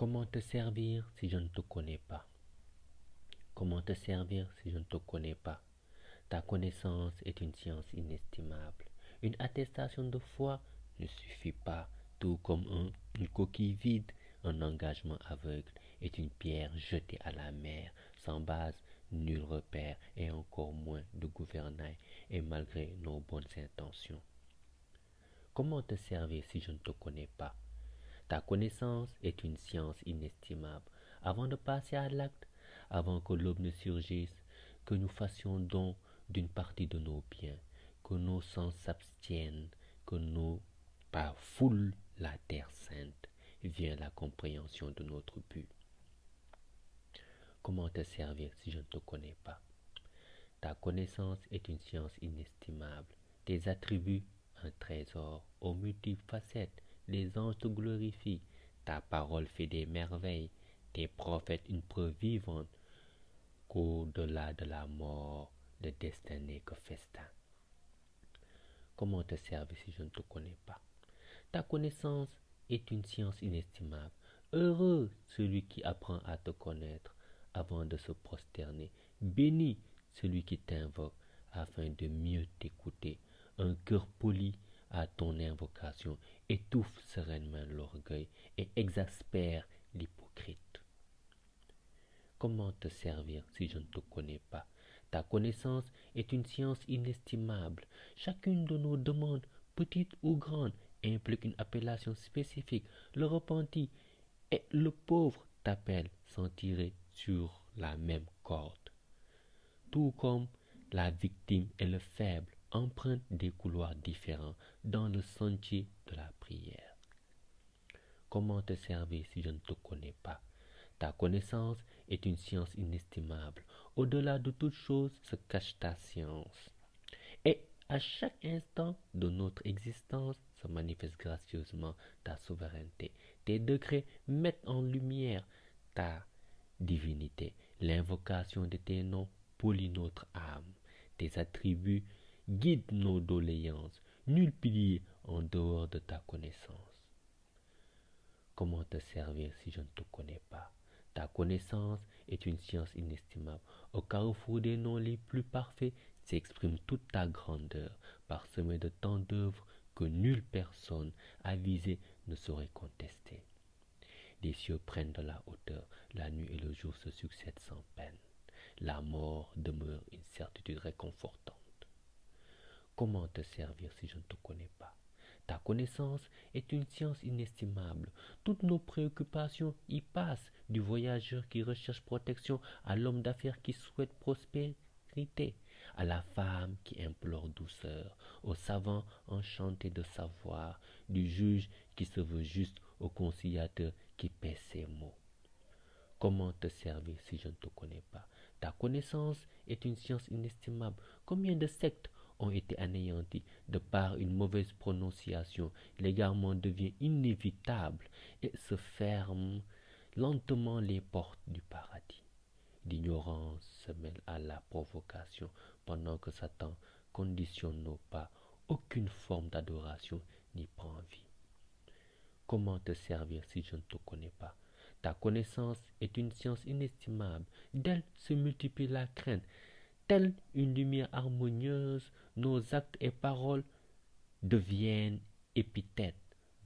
Comment te servir si je ne te connais pas? Comment te servir si je ne te connais pas? Ta connaissance est une science inestimable. Une attestation de foi ne suffit pas, tout comme une coquille vide, un engagement aveugle est une pierre jetée à la mer, sans base, nul repère et encore moins de gouvernail, et malgré nos bonnes intentions. Comment te servir si je ne te connais pas? Ta connaissance est une science inestimable. Avant de passer à l'acte, avant que l'aube ne surgisse, que nous fassions don d'une partie de nos biens, que nos sens s'abstiennent, que nos pas foulent la terre sainte, vient la compréhension de notre but. Comment te servir si je ne te connais pas? Ta connaissance est une science inestimable. Tes attributs, un trésor aux multiples facettes. Les anges te glorifient. Ta parole fait des merveilles. Tes prophètes une preuve vivante qu'au-delà de la mort, le destin n'est que festin. Comment te servir si je ne te connais pas? Ta connaissance est une science inestimable. Heureux celui qui apprend à te connaître avant de se prosterner. Béni celui qui t'invoque afin de mieux t'écouter. Un cœur poli à ton invocation étouffe sereinement l'orgueil et exaspère l'hypocrite. Comment te servir si je ne te connais pas? Ta connaissance est une science inestimable. Chacune de nos demandes, petites ou grandes, implique une appellation spécifique. Le repenti et le pauvre t'appellent sans tirer sur la même corde. Tout comme la victime et le faible empruntent des couloirs différents dans le sentier de la prière. Comment te servir si je ne te connais pas? Ta connaissance est une science inestimable. Au-delà de toute chose se cache ta science. Et à chaque instant de notre existence se manifeste gracieusement ta souveraineté. Tes degrés mettent en lumière ta divinité. L'invocation de tes noms polit notre âme. Tes attributs guident nos doléances. Nul pilier en dehors de ta connaissance. Comment te servir si je ne te connais pas? Ta connaissance est une science inestimable. Au carrefour des noms les plus parfaits s'exprime toute ta grandeur, parsemée de tant d'œuvres que nulle personne avisée ne saurait contester. Les cieux prennent de la hauteur, la nuit et le jour se succèdent sans peine. La mort demeure une certitude réconfortante. Comment te servir si je ne te connais pas? Ta connaissance est une science inestimable. Toutes nos préoccupations y passent, du voyageur qui recherche protection à l'homme d'affaires qui souhaite prospérité, à la femme qui implore douceur, au savant enchanté de savoir, du juge qui se veut juste, au conciliateur qui pèse ses mots. Comment te servir si je ne te connais pas? Ta connaissance est une science inestimable. Combien de sectes ont été anéantis de par une mauvaise prononciation? L'égarement devient inévitable et se ferment lentement les portes du paradis. L'ignorance se mêle à la provocation pendant que Satan conditionne nos pas. Aucune forme d'adoration n'y prend vie. Comment te servir si je ne te connais pas? Ta connaissance est une science inestimable. D'elle se multiplie la crainte. Telle une lumière harmonieuse, nos actes et paroles deviennent épithètes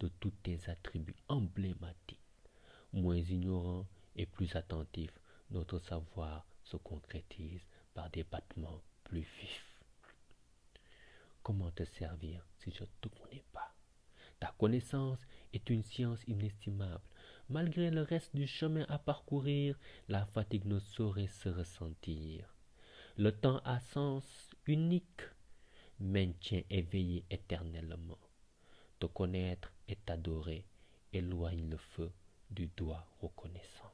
de tous tes attributs emblématiques. Moins ignorant et plus attentif, notre savoir se concrétise par des battements plus vifs. Comment te servir si je ne te connais pas? Ta connaissance est une science inestimable. Malgré le reste du chemin à parcourir, la fatigue ne saurait se ressentir. Le temps a sens unique, maintient éveillé éternellement. Te connaître et t'adorer éloigne le feu du doigt reconnaissant.